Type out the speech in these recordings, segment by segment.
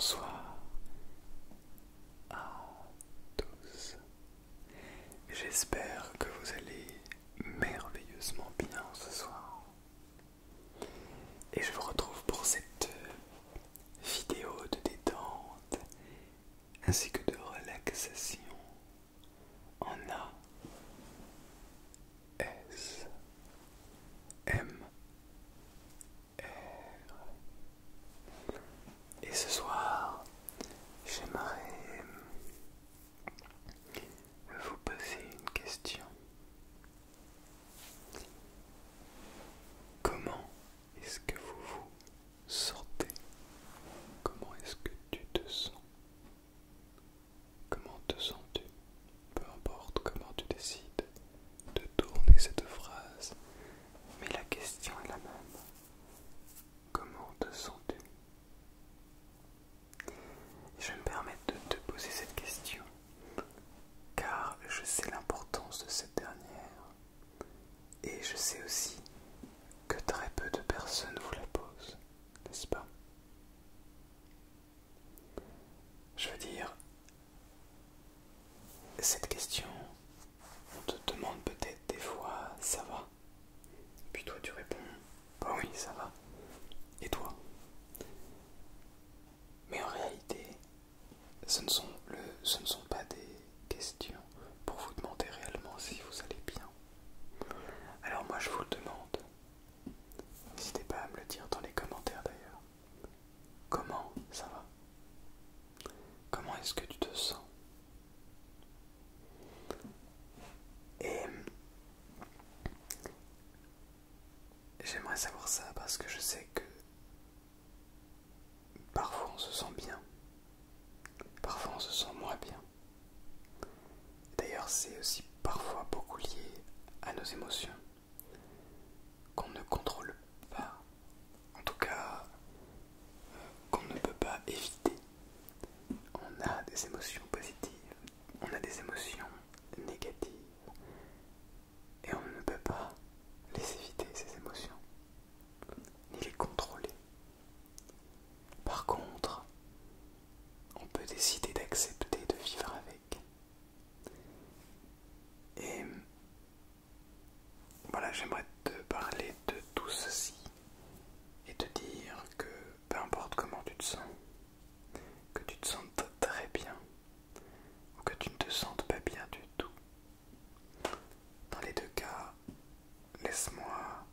Bonsoir à tous. J'espère que vous allez merveilleusement bien ce soir. Et je vous retrouve pour cette vidéo de détente ainsi que de relaxation en ASMR. Et ce soir, j'aimerais vous poser une question. Comment est-ce que vous vous sentez? Comment est-ce que tu te sens? Comment te sens-tu? Peu importe comment tu décides de tourner cette phrase, mais la question est la même. Comment te sens-tu? Je me permets de te poser cette question car je sais l'importance de cette dernière et je sais aussi que très peu de personnes vous la posent, n'est-ce pas? Je veux dire, cette question, on te demande peut-être des fois, ça va? Puis toi tu réponds, bah oui, ça va. Et toi? Mais en réalité, ce ne sont pas des questions pour vous demander réellement si vous allez bien. Alors moi je vous le demande, n'hésitez pas à me le dire dans les commentaires d'ailleurs. Comment ça va? Comment est-ce que tu te sens? Et j'aimerais savoir ça parce que je sais que parfois on se sent bien, parfois on se sent moins bien. D'ailleurs c'est aussi parfois beaucoup lié à nos émotions qu'on ne contrôle pas, en tout cas qu'on ne peut pas éviter. On a des émotions positives, on a des émotions négatives et on ne peut pas les éviter, ces émotions, ni les contrôler. Par contre, on peut décider d'accepter de vivre avec. Et voilà, j'aimerais te parler de tout ceci et te dire que peu importe comment tu te sens, que tu te sentes très bien ou que tu ne te sentes pas bien du tout, dans les deux cas, laisse-moi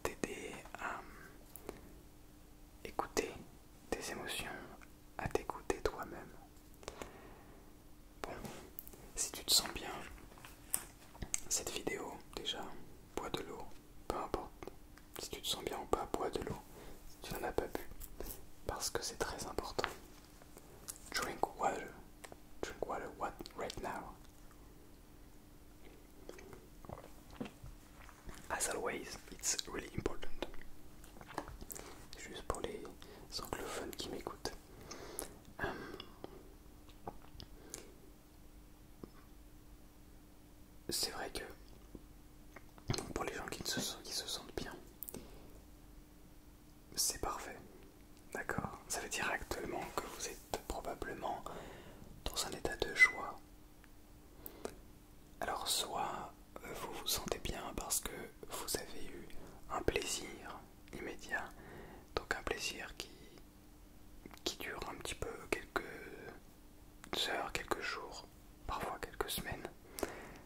t'aider à écouter tes émotions, à t'écouter toi-même. Bon, si tu te sens bien, cette vidéo, déjà, bois de l'eau, peu importe. Si tu te sens bien ou pas, bois de l'eau. Si tu n'en as pas bu, parce que c'est très important. Drink water. Drink water right now. As always, it's really important. Juste pour les anglophones qui m'écoutent. C'est vrai que pour les gens qui se sentent bien, c'est parfait. D'accord? Ça veut dire actuellement que vous êtes probablement dans un état de joie. Alors soit vous vous sentez bien parce que vous avez eu un plaisir immédiat, donc un plaisir qui dure un petit peu quelques heures, quelques jours, parfois quelques semaines,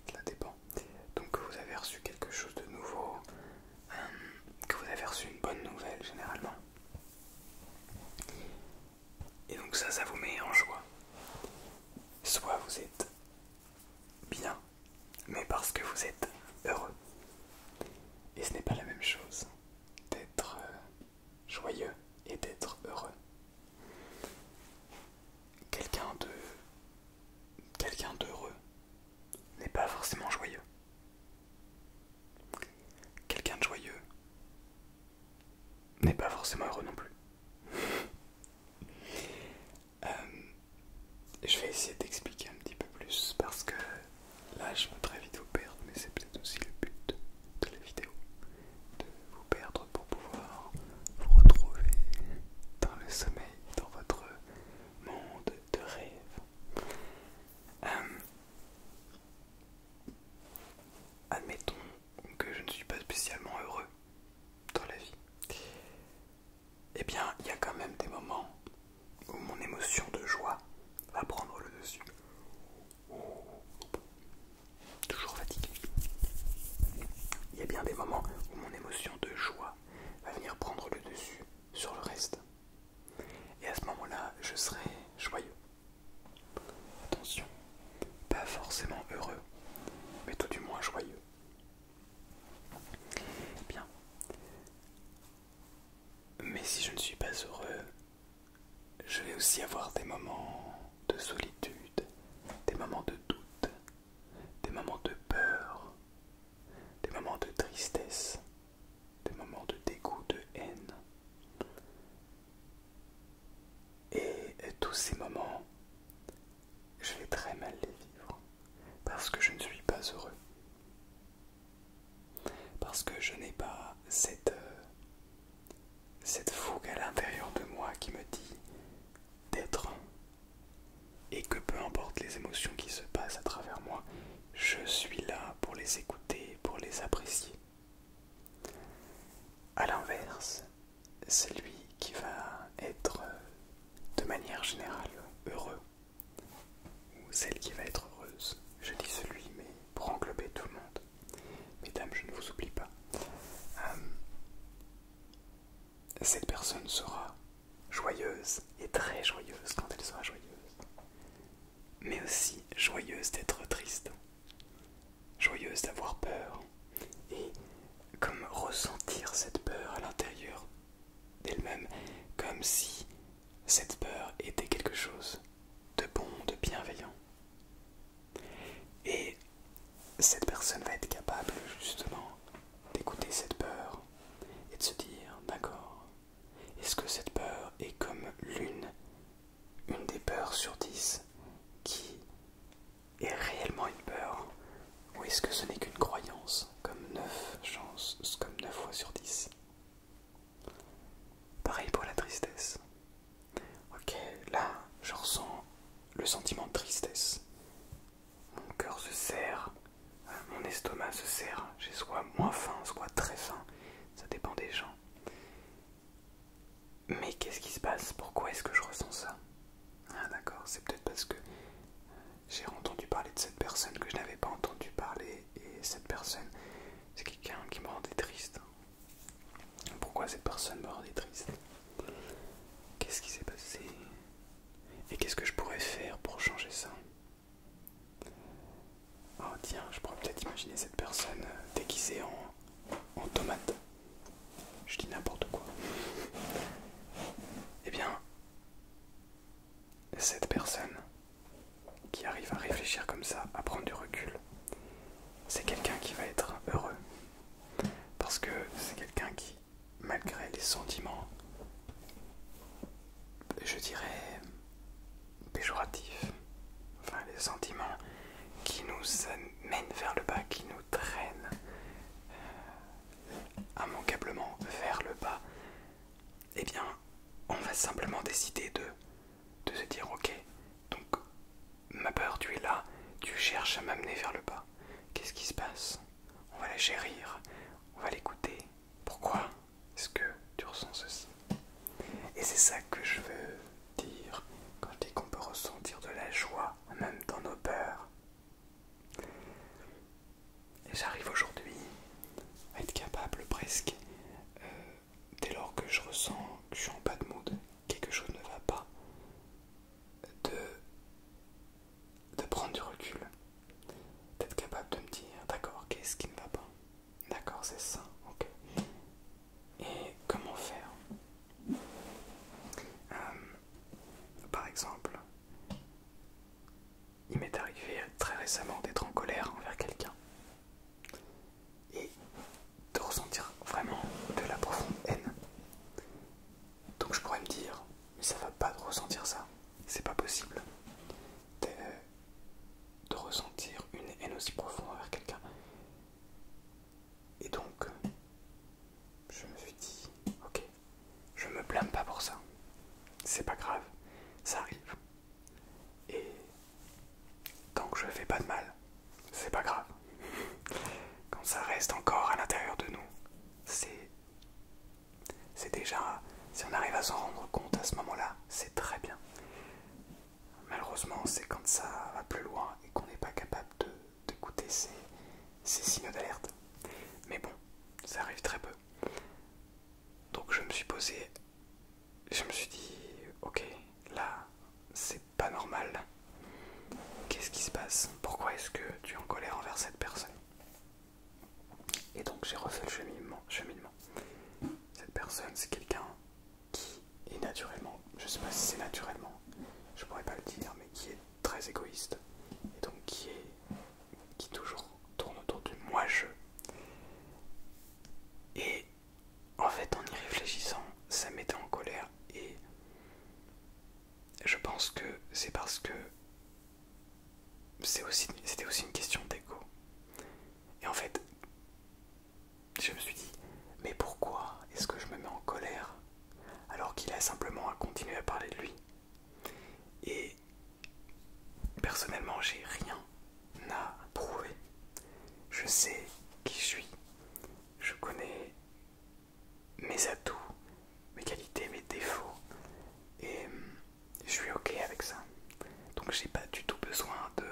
cela dépend. Donc que vous avez reçu quelque chose de nouveau, que vous avez reçu une bonne nouvelle généralement. Et donc ça vous met en joie. Soit vous êtes bien, mais parce que vous êtes heureux. Et ce n'est pas la même chose d'être joyeux et d'être heureux. Quelqu'un d'heureux n'est pas forcément joyeux. Quelqu'un de joyeux n'est pas forcément heureux non plus. Je vais essayer d'expliquer un petit peu plus parce que là je peux très vite vous perdre, mais c'est peut-être aussi le but de la vidéo, de vous perdre pour pouvoir vous retrouver dans le sommeil, dans votre moments de solitude, des moments de doute, des moments de peur, des moments de tristesse, des moments de dégoût, de haine. Et tous ces moments, je vais très mal les vivre, parce que je ne suis pas heureux. Parce que je n'ai pas cette fougue à l'intérieur de moi qui me dit d'être, et que peu importe les émotions qui se passent à travers moi, je suis là pour les écouter, pour les apprécier. A l'inverse, celui qui va être de manière générale heureux, ou celle qui va être heureuse, je dis celui mais pour englober tout le monde, mesdames, je ne vous oublie pas, cette personne sera joyeuse et très joyeuse quand elle sera joyeuse, mais aussi joyeuse d'être triste, joyeuse d'avoir peur, et comme ressentir cette peur à l'intérieur d'elle-même, comme si cette peur était quelque chose de bon, de bienveillant. Et cette personne va être capable justement d'écouter cette peur et de se dire, d'accord, est-ce que cette peur est comme une des peurs sur 10 qui est réellement une peur, ou est-ce que ce n'est qu'une croyance, comme 9 chances, comme 9 fois sur 10. Pareil pour la tristesse. Ok, là, je ressens le sentiment de tristesse. Mon cœur se serre, mon estomac se serre, j'ai soit moins faim, soit très faim, ça dépend des gens. Mais qu'est-ce qui se passe? Pourquoi est-ce que je ressens ça? Ah d'accord, c'est peut-être parce que j'ai entendu parler de cette personne que je n'avais pas entendu parler, et cette personne, c'est quelqu'un qui me rendait triste. Pourquoi cette personne me rendait triste? Qu'est-ce qui s'est passé? Et qu'est-ce que je pourrais faire pour changer ça? Oh tiens, je pourrais peut-être imaginer cette personne déguisée en tomate. Je dis n'importe quoi. Eh bien, cette personne qui arrive à réfléchir comme ça, à prendre du recul, c'est quelqu'un qui va être heureux. Parce que c'est quelqu'un qui, malgré les sentiments, je dirais, péjoratifs, enfin les sentiments qui nous mènent vers le bas, qui nous traînent immanquablement vers le bas, eh bien, on va simplement décider de se dire, ok, donc ma peur, tu es là, tu cherches à m'amener vers le bas. sais qui je suis, je connais mes atouts, mes qualités, mes défauts, et je suis ok avec ça. Donc j'ai pas du tout besoin de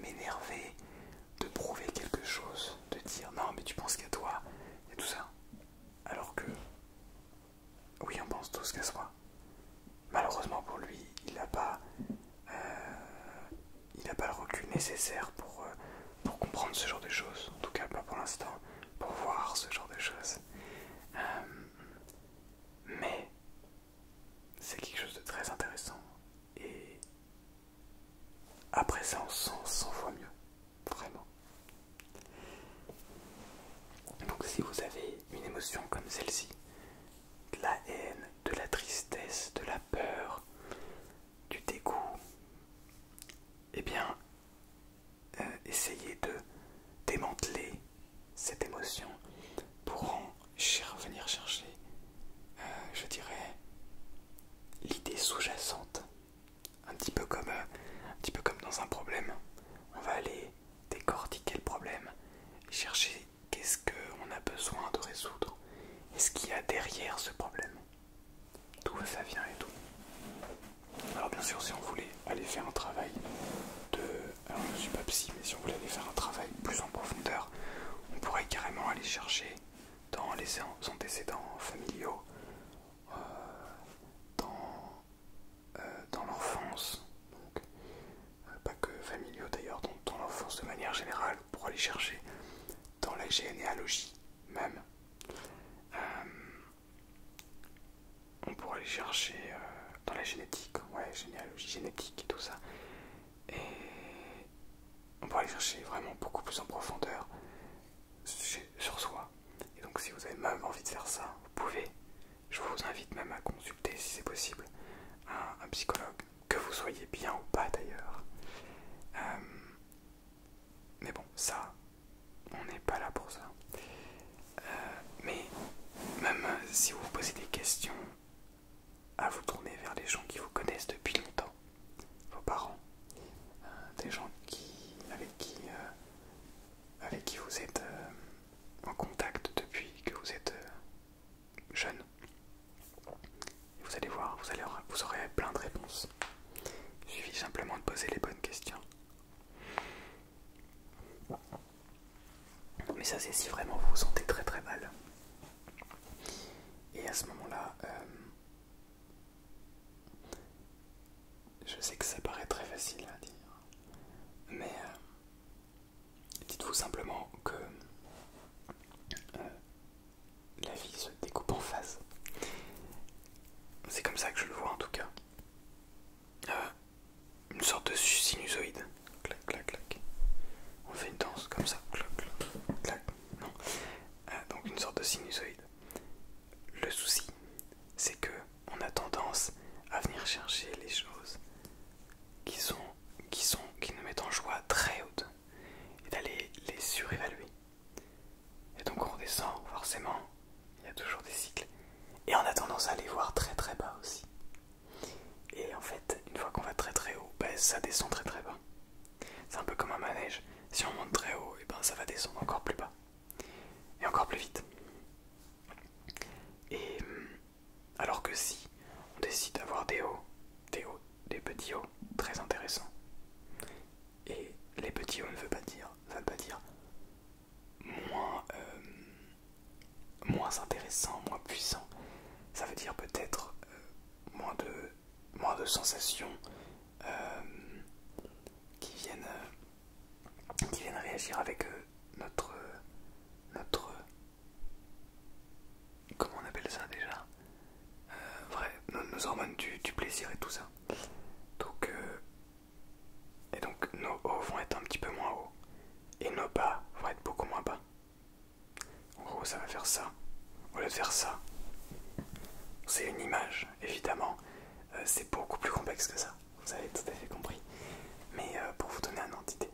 m'énerver, de prouver quelque chose, de dire non mais tu penses qu'à toi, et tout ça. Alors que, oui, on pense tous qu'à soi. Malheureusement pour lui, il n'a pas, le recul nécessaire pour comprendre ce genre de choses. En tout cas, pas pour l'instant, pour voir ce genre de choses. Mais c'est quelque chose de très intéressant. Et après ça, on se sent 100 fois mieux. Vraiment. Donc si vous avez une émotion comme celle-ci, de la haine, de la tristesse, de la peur, du dégoût, eh bien, essayez de démanteler cette émotion pour venir chercher, je dirais, l'idée sous-jacente. Un petit peu comme dans un problème. On va aller décortiquer le problème et chercher qu'est-ce qu'on a besoin de résoudre et ce qu'il y a derrière ce problème. D'où ça vient et tout. Alors bien sûr, si on voulait aller faire un travail alors je ne suis pas psy, mais si on voulait aller faire un travail plus en profondeur, on pourrait carrément aller chercher dans les antécédents familiaux, dans l'enfance, donc pas que familiaux d'ailleurs, dans l'enfance de manière générale, pour aller chercher dans la généalogie même. On pourrait aller chercher dans la génétique, ouais, généalogie génétique et tout ça. Et on pourrait aller chercher vraiment beaucoup plus en profondeur sur soi. Et donc si vous avez même envie de faire ça, vous pouvez. Je vous invite même à consulter, si c'est possible, un psychologue, que vous soyez bien ou pas d'ailleurs. Mais bon, ça, on n'est pas là pour ça. Mais même si vous vous posez des questions, à vous tourner vers les gens qui vous connaissent depuis longtemps, vos parents, des gens avec qui vous êtes en contact depuis que vous êtes jeune. Et vous allez voir, vous aurez plein de réponses. Il suffit simplement de poser les bonnes questions. Mais ça, c'est si vraiment vous vous sentez très très mal. Et à ce moment-là, je sais que ça paraît très facile à dire, mais dites-vous simplement que la vie se découpe en phases. C'est comme ça que je le vois en tout cas. Une sorte de sinusoïde. Clac, clac, clac. On fait une danse comme ça. Clac, clac, clac. Non. Donc une sorte de sinusoïde. Le souci, c'est que on a tendance à venir chercher les choses qui nous mettent en joie très haute et d'aller les surévaluer. Et donc on redescend, forcément, il y a toujours des cycles. Et on a tendance à les voir très très bas aussi. Et en fait, une fois qu'on va très très haut, ça descend très très bas. C'est un peu comme un manège. Si on monte très haut, et ça va descendre encore plus bas. Et encore plus vite. Et alors que si on décide d'avoir des petits hauts très intéressants. Et les petits hauts ne veulent pas dire moins intéressant, moins puissant. Ça veut dire peut-être moins de sensations qui viennent réagir avec notre comment on appelle ça déjà, nos hormones du plaisir et tout ça. Donc nos hauts vont être un petit peu moins hauts et nos bas vont être beaucoup moins bas. En gros, ça va faire ça au lieu de faire ça. C'est une image, évidemment. C'est beaucoup plus complexe que ça. Vous avez tout à fait compris. Mais pour vous donner un ordre d'idée.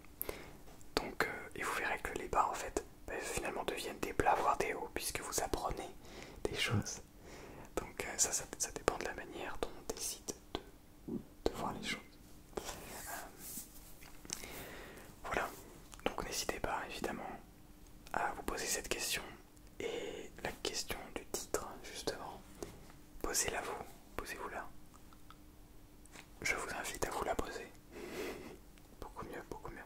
Donc, et vous verrez que les bas, en fait, finalement deviennent des plats, voire des hauts, puisque vous apprenez des choses. Donc, ça dépend de la manière dont on décide de voir les choses. Voilà. Donc, n'hésitez pas, évidemment, posé cette question, et la question du titre, justement, posez-la vous, posez-vous là. Je vous invite à vous la poser. Beaucoup mieux, beaucoup mieux.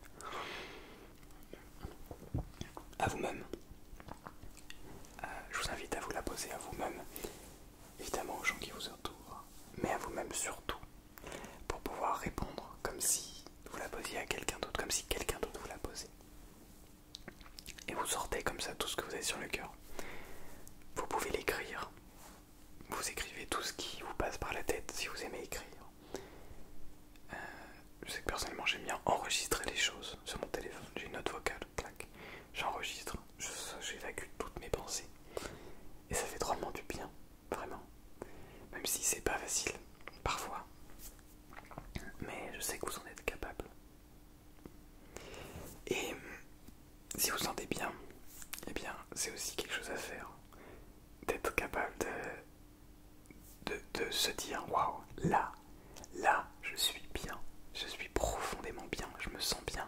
À vous-même. Je vous invite à vous la poser à vous-même, évidemment aux gens qui vous entourent, mais à vous-même surtout, pour pouvoir répondre comme si vous la posiez à quelqu'un d'autre, comme si quelqu'un d'autre vous la posait. Et vous sortez comme ça tout ce que vous avez sur le cœur. Vous pouvez l'écrire. Vous écrivez tout ce qui vous passe par la tête si vous aimez écrire. Je sais que personnellement j'aime bien enregistrer les choses sur mon téléphone. J'ai une note vocale, clac. J'enregistre, j'évacue toutes mes pensées. Et ça fait drôlement du bien, vraiment. Même si c'est pas facile, parfois. Mais je sais que vous en êtes capable. Et si vous sentez bien, eh bien c'est aussi quelque chose à faire. D'être capable de se dire waouh, là, je suis bien. Je suis profondément bien, je me sens bien.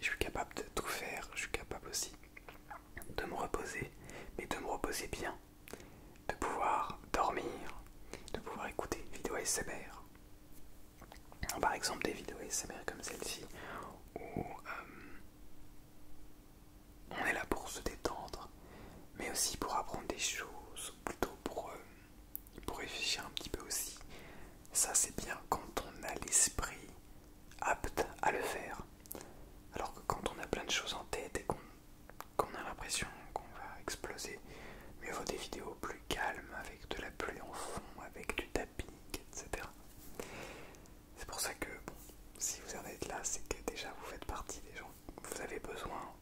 Je suis capable de tout faire, je suis capable aussi de me reposer, mais de me reposer bien, de pouvoir dormir, de pouvoir écouter une vidéo ASMR. Par exemple des vidéos ASMR comme celle-ci, où on est là pour se détendre, mais aussi pour apprendre des choses, plutôt pour réfléchir un petit peu aussi. Ça c'est bien quand on a l'esprit apte à le faire. Alors que quand on a plein de choses en tête et qu'on a l'impression qu'on va exploser, mieux vaut des vidéos plus calmes, avec de la pluie en fond, avec du tapping, etc. C'est pour ça que, bon, si vous en êtes là, c'est que déjà vous faites partie des gens. Vous avez besoin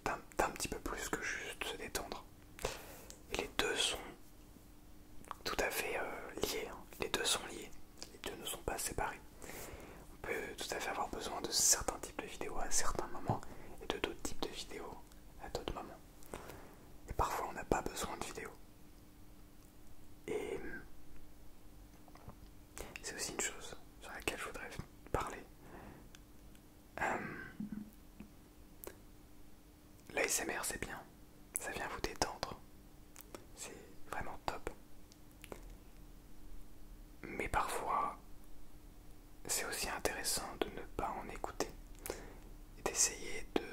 d'un petit peu plus que juste se détendre. Et les deux sont tout à fait liés, hein. Les deux sont liés, les deux ne sont pas séparés. On peut tout à fait avoir besoin de certains types de vidéos à certains moments et de d'autres types de vidéos à d'autres moments. Et parfois on n'a pas besoin de vidéos. Et c'est aussi une chose sur laquelle je voudrais parler. L'ASMR c'est bien, ça vient vous détendre, c'est vraiment top. Mais parfois c'est aussi intéressant de ne pas en écouter et d'essayer de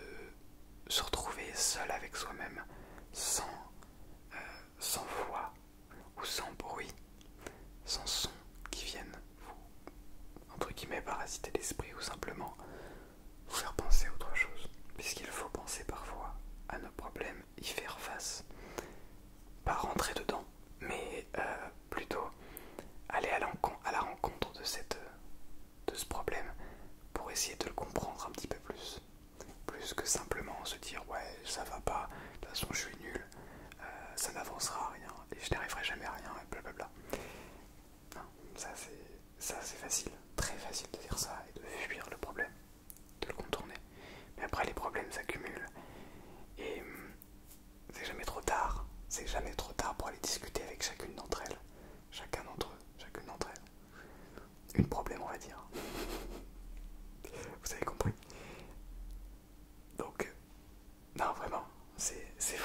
se retrouver seul avec soi-même sans voix ou sans bruit, sans son qui viennent vous, entre guillemets, parasiter l'esprit ou simplement vous faire penser à autre chose, puisqu'il faut penser parfois à nos problèmes, y faire face, pas rentrer dedans, mais plutôt aller à la rencontre de ce problème pour essayer de le comprendre un petit peu plus que simplement se dire ouais ça va pas, de toute façon je suis nul, ça n'avancera à rien et je n'arriverai jamais à rien et blablabla. Non, ça c'est facile, très facile de dire ça et de fuir le problème, de le contourner. Mais après les problèmes s'accumulent et c'est jamais trop tard. C'est jamais trop tard pour aller discuter avec chacune d'entre elles, chacun d'entre eux, chacune d'entre elles. Une problème on va dire. Vous avez compris. Donc, non vraiment, c'est